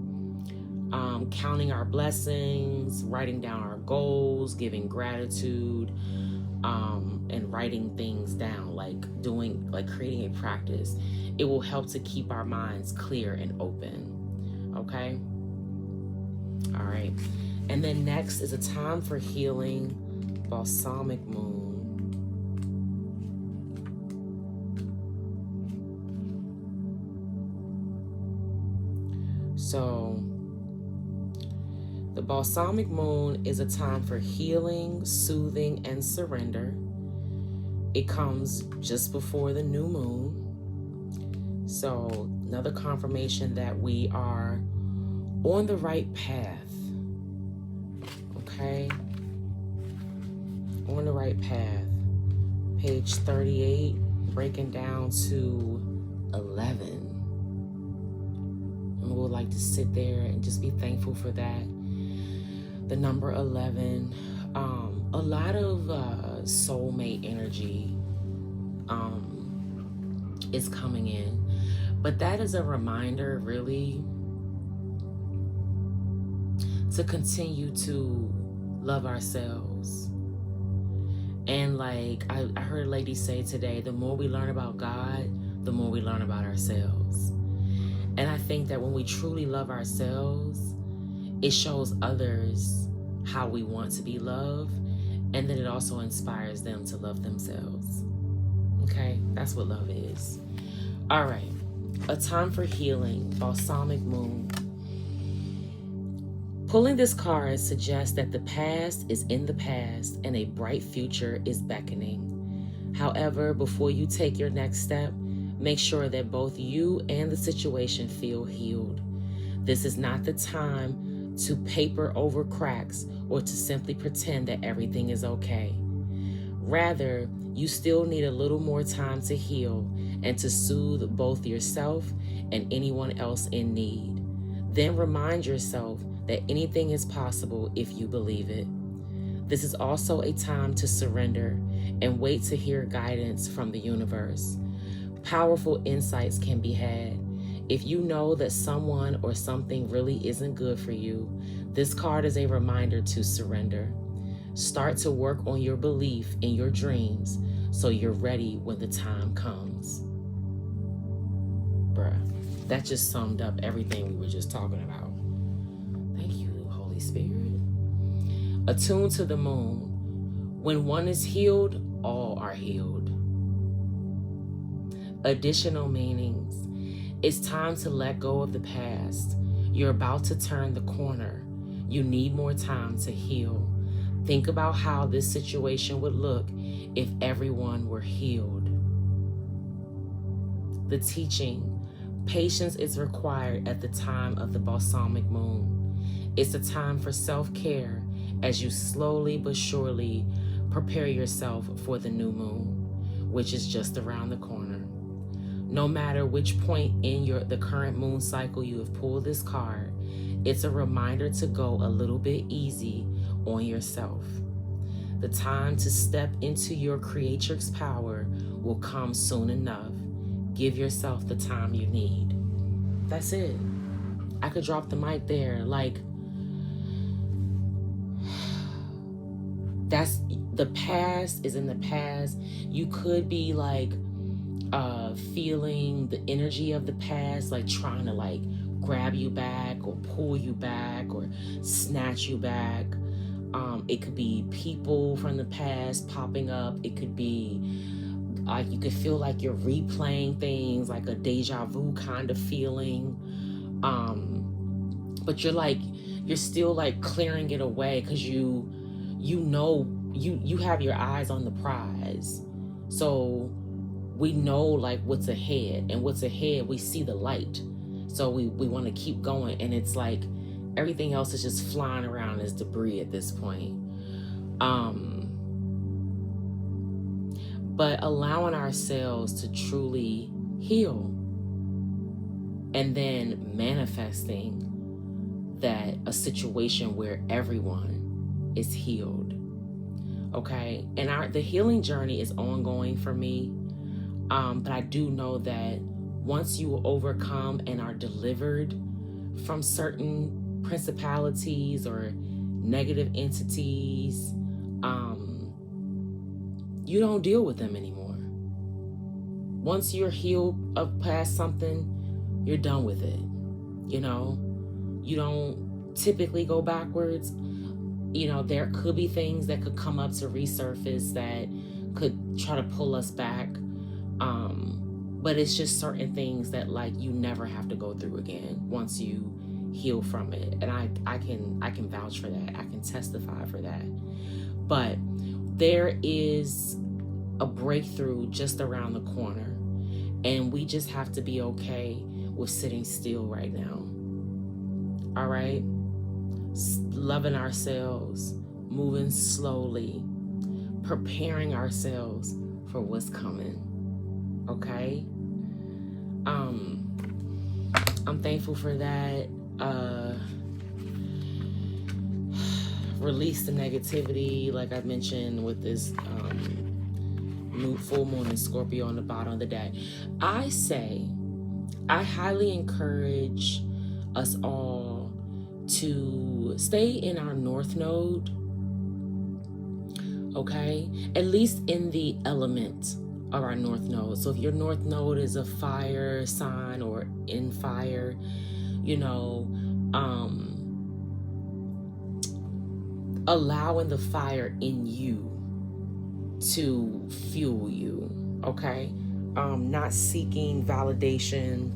counting our blessings, writing down our goals, giving gratitude, and writing things down, like creating a practice. It will help to keep our minds clear and open. Okay? All right. And then next is a time for healing, balsamic moon. So the balsamic moon is a time for healing, soothing, and surrender. It comes just before the new moon. So another confirmation that we are on the right path. Okay? On the right path. Page 38, breaking down to 11. And we would like to sit there and just be thankful for that. The number 11, a lot of soulmate energy is coming in. But that is a reminder, really, to continue to love ourselves. And like I heard a lady say today, the more we learn about God, the more we learn about ourselves. And I think that when we truly love ourselves, it shows others how we want to be loved. And then it also inspires them to love themselves. Okay, that's what love is. All right, a time for healing, balsamic moon. Pulling this card suggests that the past is in the past and a bright future is beckoning. However, before you take your next step, make sure that both you and the situation feel healed. This is not the time to paper over cracks or to simply pretend that everything is okay. Rather, you still need a little more time to heal and to soothe both yourself and anyone else in need. Then remind yourself that anything is possible if you believe it. This is also a time to surrender and wait to hear guidance from the universe. Powerful insights can be had. If you know that someone or something really isn't good for you, this card is a reminder to surrender. Start to work on your belief in your dreams so you're ready when the time comes. Bruh, that just summed up everything we were just talking about. Thank you, Holy Spirit. Attuned to the moon. When one is healed, all are healed. Additional meanings. It's time to let go of the past. You're about to turn the corner. You need more time to heal. Think about how this situation would look if everyone were healed. The teaching. Patience is required at the time of the balsamic moon. It's a time for self-care as you slowly but surely prepare yourself for the new moon, which is just around the corner. No matter which point in the current moon cycle you have pulled this card, it's a reminder to go a little bit easy on yourself. The time to step into your creatrix power will come soon enough. Give yourself the time you need. That's it. I could drop the mic there. Like, that's the past is in the past. You could be like feeling the energy of the past, like trying to like grab you back or pull you back or snatch you back. It could be people from the past popping up. It could be like you could feel like you're replaying things, like a deja vu kind of feeling. But you're still like clearing it away because you know you have your eyes on the prize. So we know like what's ahead, and what's ahead, we see the light. So we want to keep going, and it's like everything else is just flying around as debris at this point. But allowing ourselves to truly heal and then manifesting that a situation where everyone is healed. Okay, and the healing journey is ongoing for me, but I do know that once you overcome and are delivered from certain principalities or negative entities, you don't deal with them anymore. Once you're healed up past something, you're done with it. You know, you don't typically go backwards. You know, there could be things that could come up to resurface that could try to pull us back. But it's just certain things that like you never have to go through again once you heal from it. And I can vouch for that. I can testify for that. But there is a breakthrough just around the corner, and we just have to be okay with sitting still right now. All right? Loving ourselves, moving slowly, preparing ourselves for what's coming. Okay? I'm thankful for that. Release the negativity, like I mentioned, with this full moon in Scorpio on the bottom of the day. I highly encourage us all to stay in our North Node, okay? At least in the element of our North Node. So if your North Node is a fire sign or in fire, you know, allowing the fire in you to fuel you, okay? Not seeking validation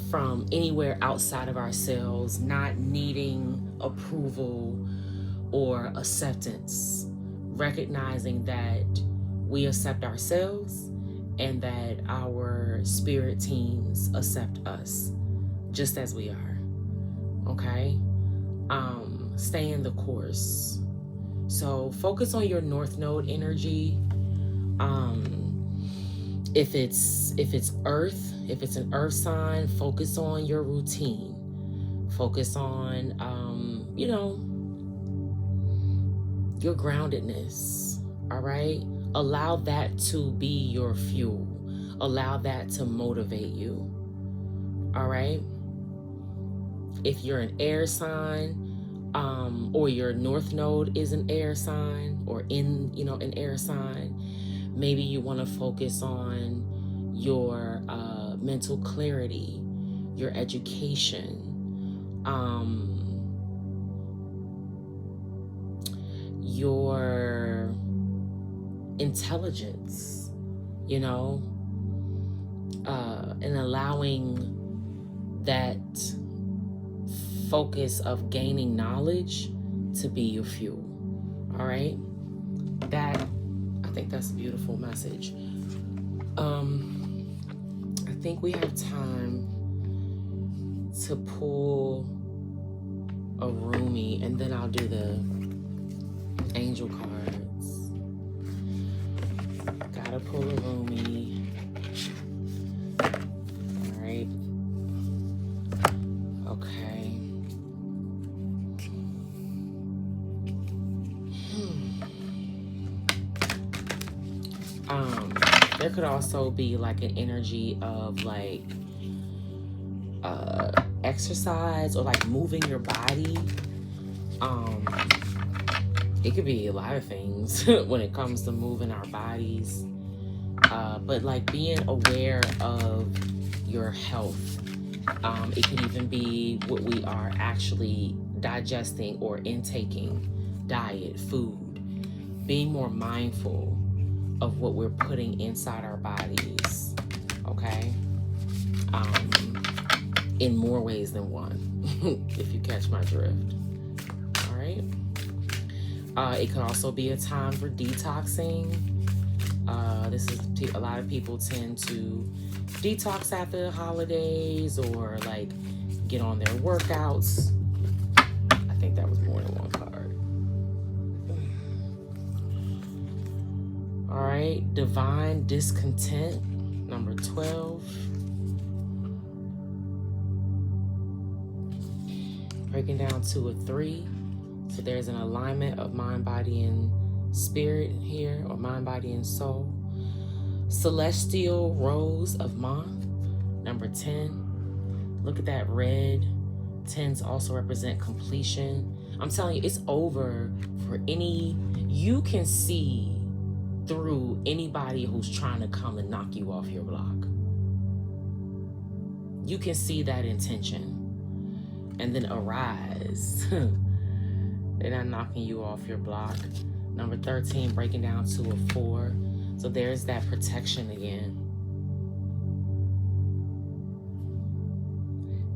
from anywhere outside of ourselves, not needing approval or acceptance, recognizing that we accept ourselves and that our spirit teams accept us just as we are, okay? Stay in the course. So focus on your North Node energy. If it's Earth, if it's an Earth sign, focus on your routine. Focus on, your groundedness, all right? Allow that to be your fuel. Allow that to motivate you, all right? If you're an air sign, or your North Node is an air sign, or an air sign, maybe you want to focus on your mental clarity, your education, your intelligence, and allowing that focus of gaining knowledge to be your fuel. All right, I think that's a beautiful message. I think we have time to pull a roomie, and then I'll do the angel cards. Gotta pull a roomie. All right. Okay. There could also be like an energy of like exercise or like moving your body. It could be a lot of things when it comes to moving our bodies, but like being aware of your health. It could even be what we are actually digesting or intaking, diet, food, being more mindful of what we're putting inside our bodies, okay? In more ways than one, if you catch my drift, all right? It could also be a time for detoxing. A lot of people tend to detox after the holidays or like get on their workouts. I think that was more than one card. All right, divine discontent, number 12. Breaking down to a 3. So there's an alignment of mind, body, and spirit here, or mind, body, and soul. Celestial rose of month, number 10. Look at that red. 10s also represent completion. I'm telling you, it's over for you can see through anybody who's trying to come and knock you off your block. You can see that intention and then arise. They're not knocking you off your block. Number 13, breaking down to a 4. So there's that protection again.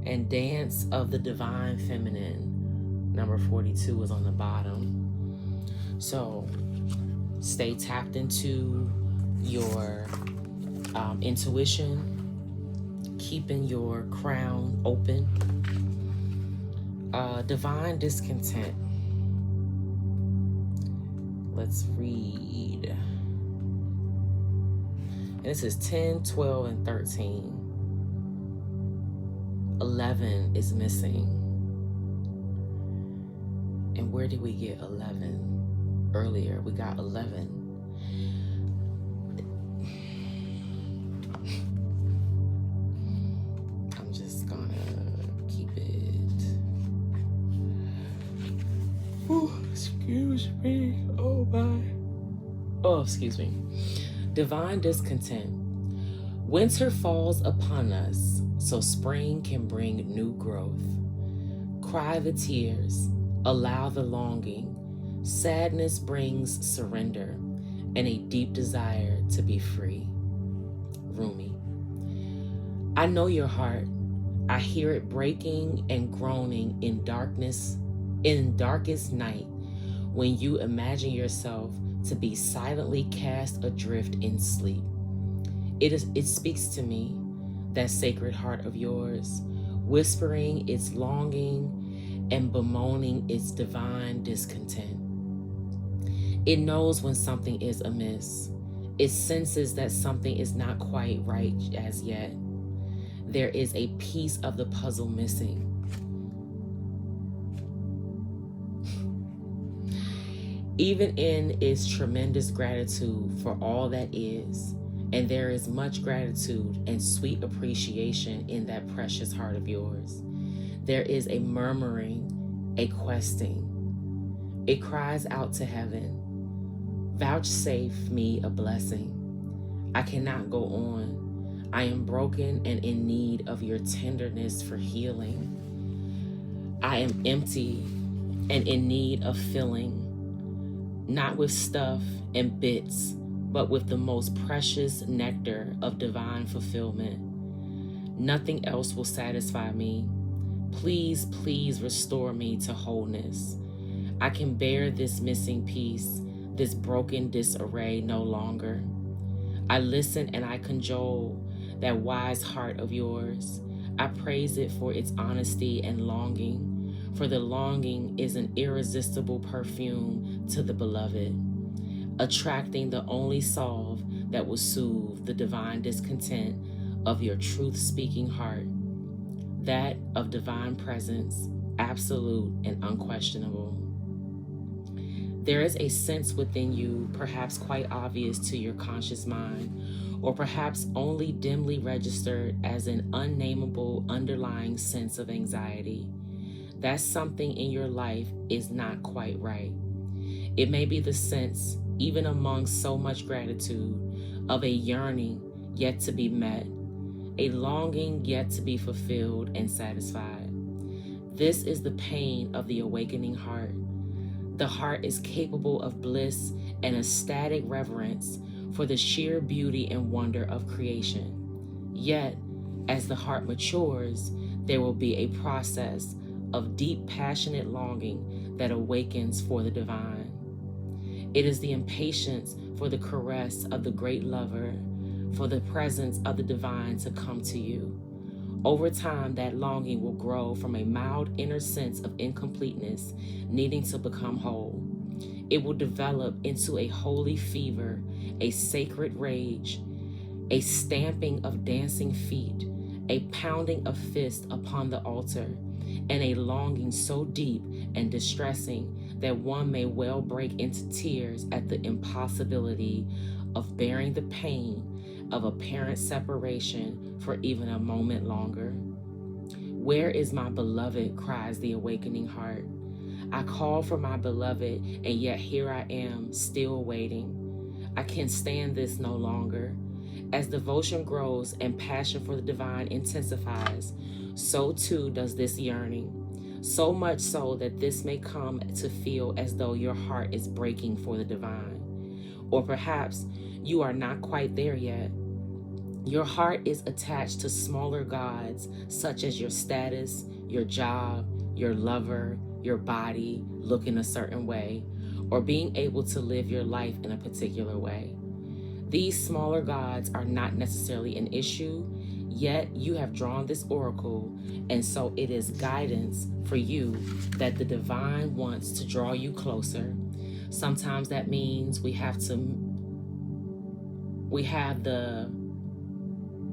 And dance of the divine feminine, number 42, is on the bottom. So stay tapped into your intuition, keeping your crown open. Divine discontent. Let's read. And this is 10, 12, and 13. 11 is missing. And where did we get 11? Earlier, we got 11. I'm just gonna keep it. Ooh, excuse me. Oh my. Oh, excuse me. Divine discontent. Winter falls upon us, so spring can bring new growth. Cry the tears, Allow the longing. Sadness brings surrender and a deep desire to be free. Rumi. I know your heart. I hear it breaking and groaning in darkness, in darkest night, when you imagine yourself to be silently cast adrift in sleep. It speaks to me, that sacred heart of yours, whispering its longing and bemoaning its divine discontent. It knows when something is amiss. It senses that something is not quite right as yet. There is a piece of the puzzle missing. Even in its tremendous gratitude for all that is, and there is much gratitude and sweet appreciation in that precious heart of yours, there is a murmuring, a questing. It cries out to heaven, vouchsafe me a blessing. I cannot go on. I am broken and in need of your tenderness for healing. I am empty and in need of filling, not with stuff and bits, but with the most precious nectar of divine fulfillment. Nothing else will satisfy me. Please, please restore me to wholeness. I can bear this missing piece, this broken disarray no longer. I listen and I cajole that wise heart of yours. I praise it for its honesty and longing, for the longing is an irresistible perfume to the beloved, attracting the only salve that will soothe the divine discontent of your truth-speaking heart, that of divine presence, absolute and unquestionable. There is a sense within you, perhaps quite obvious to your conscious mind, or perhaps only dimly registered as an unnameable underlying sense of anxiety, that something in your life is not quite right. It may be the sense, even among so much gratitude, of a yearning yet to be met, a longing yet to be fulfilled and satisfied. This is the pain of the awakening heart. The heart is capable of bliss and ecstatic reverence for the sheer beauty and wonder of creation. Yet, as the heart matures, there will be a process of deep, passionate longing that awakens for the divine. It is the impatience for the caress of the great lover, for the presence of the divine to come to you. Over time, that longing will grow from a mild inner sense of incompleteness, needing to become whole. It will develop into a holy fever, a sacred rage, a stamping of dancing feet, a pounding of fists upon the altar, and a longing so deep and distressing that one may well break into tears at the impossibility of bearing the pain of apparent separation for even a moment longer. Where is my beloved? Cries the awakening heart. I call for my beloved, and yet here I am, still waiting. I can't stand this no longer. As devotion grows and passion for the divine intensifies, so too does this yearning. So much so that this may come to feel as though your heart is breaking for the divine. Or perhaps you are not quite there yet. Your heart is attached to smaller gods, such as your status, your job, your lover, your body looking a certain way, or being able to live your life in a particular way. These smaller gods are not necessarily an issue, yet you have drawn this oracle, and so it is guidance for you that the divine wants to draw you closer. Sometimes that means we have the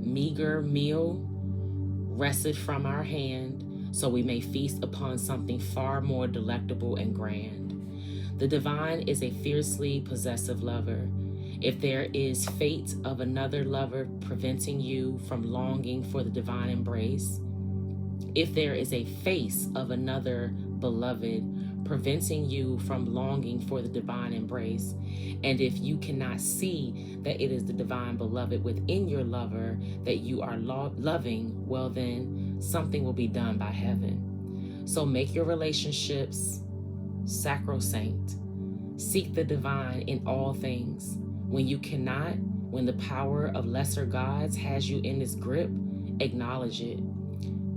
meager meal wrested from our hand so we may feast upon something far more delectable and grand. The divine is a fiercely possessive lover. If there is fate of another lover preventing you from longing for the divine embrace, if there is a face of another beloved preventing you from longing for the divine embrace, and if you cannot see that it is the divine beloved within your lover that you are loving, well then, something will be done by heaven. So make your relationships sacrosanct. Seek the divine in all things. When you cannot, when the power of lesser gods has you in its grip, acknowledge it.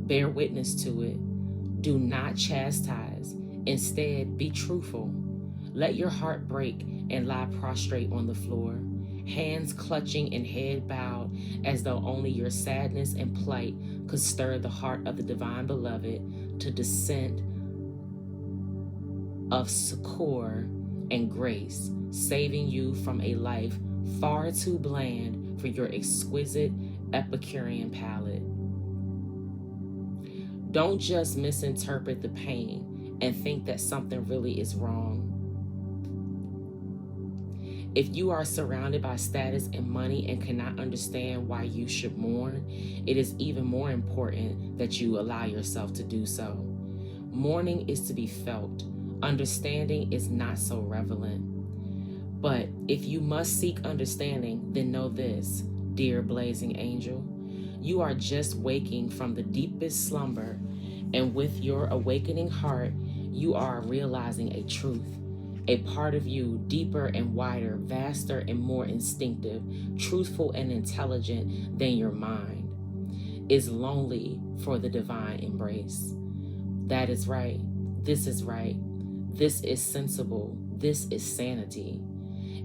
Bear witness to it. Do not chastise. Instead, be truthful. Let your heart break and lie prostrate on the floor, hands clutching and head bowed, as though only your sadness and plight could stir the heart of the divine beloved to descent of succor and grace, saving you from a life far too bland for your exquisite Epicurean palate. Don't just misinterpret the pain and think that something really is wrong. If you are surrounded by status and money and cannot understand why you should mourn, it is even more important that you allow yourself to do so. Mourning is to be felt. Understanding is not so relevant. But if you must seek understanding, then know this, dear blazing angel. You are just waking from the deepest slumber, and with your awakening heart, you are realizing a truth. A part of you deeper and wider, vaster and more instinctive, truthful and intelligent than your mind, is lonely for the divine embrace. That is right. This is right. This is sensible. This is sanity.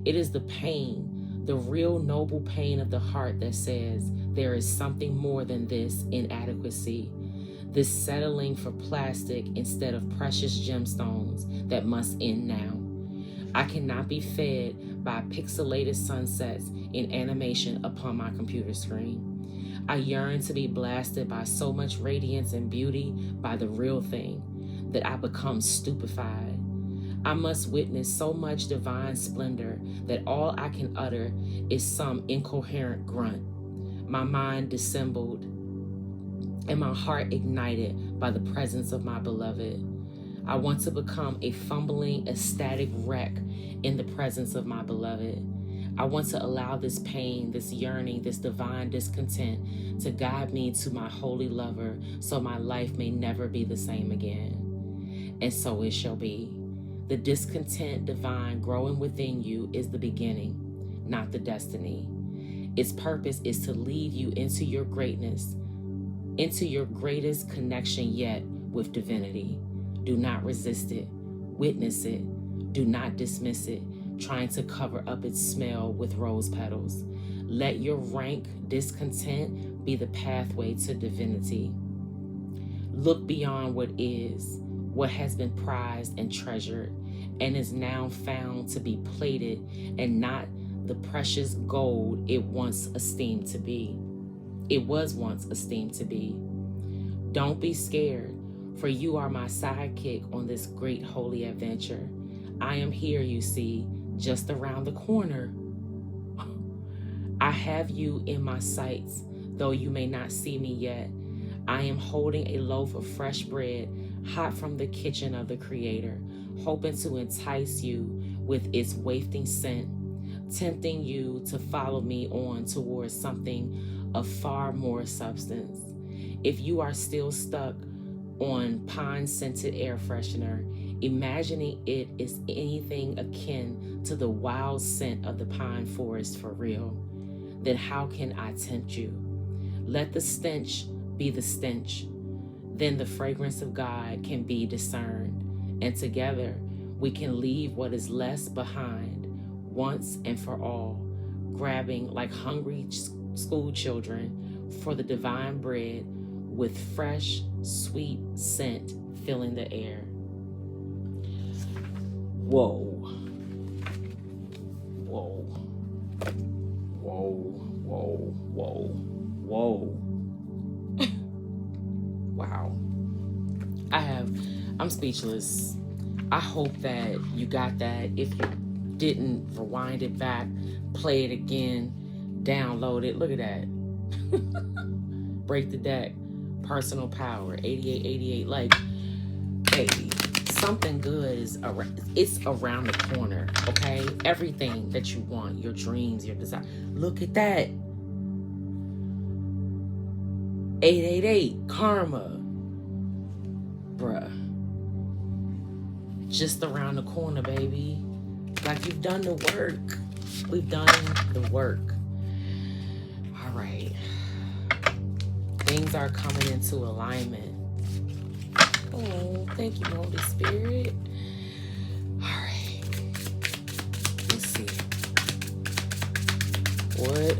It is the pain, the real noble pain of the heart that says there is something more than this inadequacy, this settling for plastic instead of precious gemstones that must end now. I cannot be fed by pixelated sunsets in animation upon my computer screen. I yearn to be blasted by so much radiance and beauty by the real thing that I become stupefied. I must witness so much divine splendor that all I can utter is some incoherent grunt, my mind dissembled and my heart ignited by the presence of my beloved. I want to become a fumbling, ecstatic wreck in the presence of my beloved. I want to allow this pain, this yearning, this divine discontent to guide me to my holy lover so my life may never be the same again. And so it shall be. The discontent divine growing within you is the beginning, not the destiny. Its purpose is to lead you into your greatness, into your greatest connection yet with divinity. Do not resist it. Witness it. Do not dismiss it, trying to cover up its smell with rose petals. Let your rank discontent be the pathway to divinity. Look beyond what is, what has been prized and treasured, and is now found to be plated and not the precious gold it once esteemed to be. It was once esteemed to be. Don't be scared, for you are my sidekick on this great holy adventure. I am here, you see, just around the corner. I have you in my sights, though you may not see me yet. I am holding a loaf of fresh bread, hot from the kitchen of the Creator, hoping to entice you with its wafting scent, tempting you to follow me on towards something of far more substance. If you are still stuck on pine-scented air freshener, imagining it is anything akin to the wild scent of the pine forest for real, then how can I tempt you? Let the stench be the stench. Then the fragrance of God can be discerned, and together we can leave what is less behind once and for all, grabbing like hungry school children for the divine bread with fresh, sweet scent filling the air. Whoa. Whoa. Whoa. Whoa. Whoa. Whoa. Wow. I'm speechless. I hope that you got that. If you didn't, rewind it back, play it again, download it. Look at that. Break the deck. Personal power. 8888. Like, baby, something good is it's around the corner, okay? Everything that you want, your dreams, your desire. Look at that. 888, karma. Bruh. just around the corner, baby. Like, you've done the work. We've done the work. All right. Things are coming into alignment. Oh, thank you, Holy Spirit. All right. Let's see. What?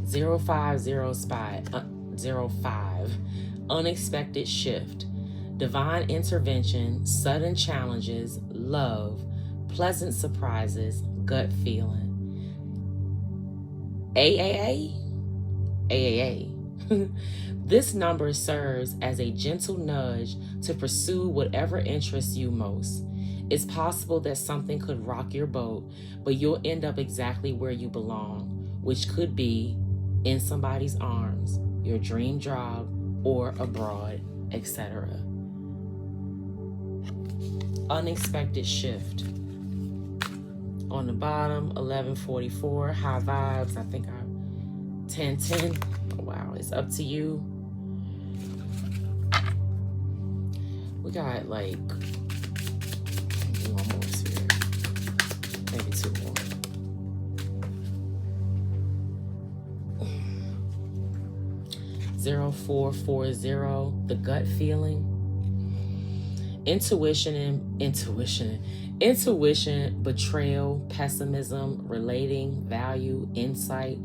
050 spot. 05. Unexpected shift. Divine intervention. Sudden challenges. Love. Pleasant surprises. Gut feeling. AAA? AAA. This number serves as a gentle nudge to pursue whatever interests you most. It's possible that something could rock your boat, but you'll end up exactly where you belong, which could be in somebody's arms, your dream job, or abroad, etc. Unexpected shift. On the bottom, 1144, high vibes. I think I'm 1010. Oh, wow, it's up to you. We got like one more sphere, maybe two more. Zero 0440, the gut feeling. Intuition, betrayal, pessimism, relating, value, insight,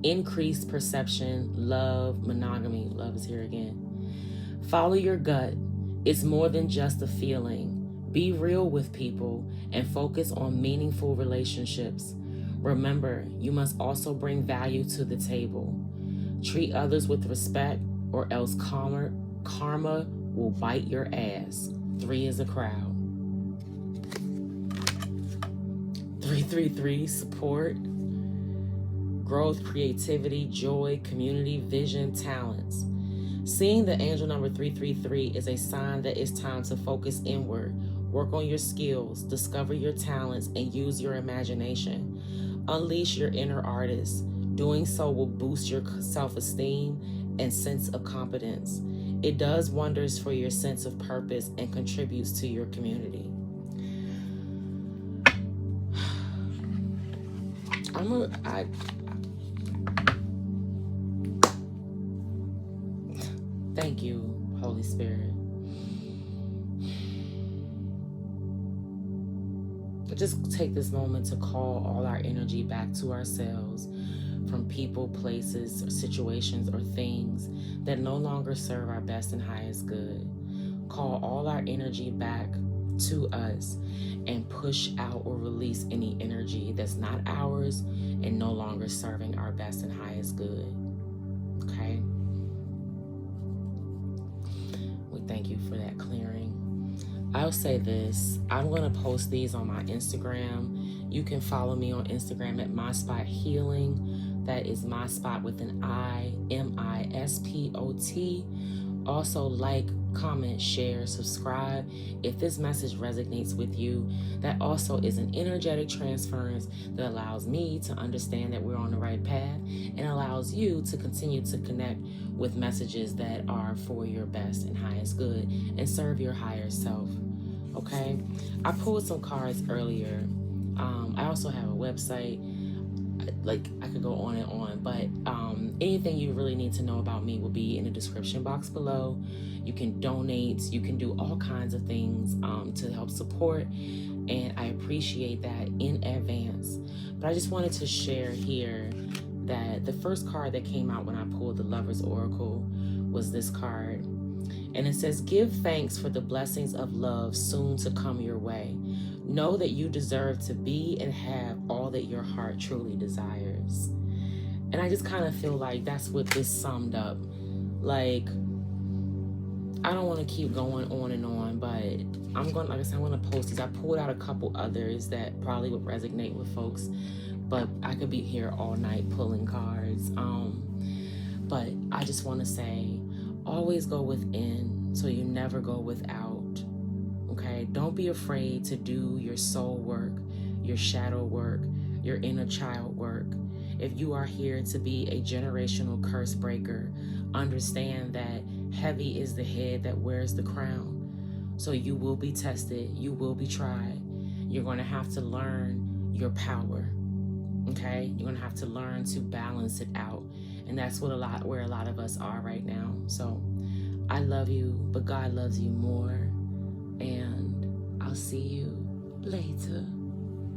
increased perception, love, monogamy. Love is here again. Follow your gut. It's more than just a feeling. Be real with people and focus on meaningful relationships. Remember, you must also bring value to the table. Treat others with respect, or else karma will bite your ass. 3 is a crowd. 333, support, growth, creativity, joy, community, vision, talents. Seeing the angel number 333 is a sign that it's time to focus inward, work on your skills, discover your talents, and use your imagination. Unleash your inner artist. Doing so will boost your self-esteem and sense of competence. It does wonders for your sense of purpose and contributes to your community. Thank you, Holy Spirit. Just take this moment to call all our energy back to ourselves from people, places, or situations, or things that no longer serve our best and highest good. Call all our energy back to us and push out or release any energy that's not ours and no longer serving our best and highest good. Okay? We thank you for that clearing. I'll say this. I'm going to post these on my Instagram. You can follow me on Instagram at MiSpot Healing. That is MiSpot with an I, MiSpot. Also, like, comment, share, subscribe if this message resonates with you. That also is an energetic transference that allows me to understand that we're on the right path and allows you to continue to connect with messages that are for your best and highest good and serve your higher self. Okay? I pulled some cards earlier. I also have a website. Like, I could go on and on, but anything you really need to know about me will be in the description box below. You can donate, you can do all kinds of things to help support, and I appreciate that in advance. But I just wanted to share here that the first card that came out when I pulled the Lover's Oracle was this card, and it says, give thanks for the blessings of love soon to come your way. Know that you deserve to be and have all that your heart truly desires. And I just kind of feel like that's what this summed up. Like, I don't want to keep going on and on, but I'm going, like I said, I'm going to post these. I pulled out a couple others that probably would resonate with folks, but I could be here all night pulling cards. But I just want to say, always go within so you never go without. Okay, don't be afraid to do your soul work, your shadow work, your inner child work. If you are here to be a generational curse breaker, understand that Heavy is the head that wears the crown. So you will be tested. You will be tried. You're going to have to learn your power. Okay? You're going to have to learn to balance it out. And that's where a lot of us are right now. So I love you, but God loves you more. And I'll see you later.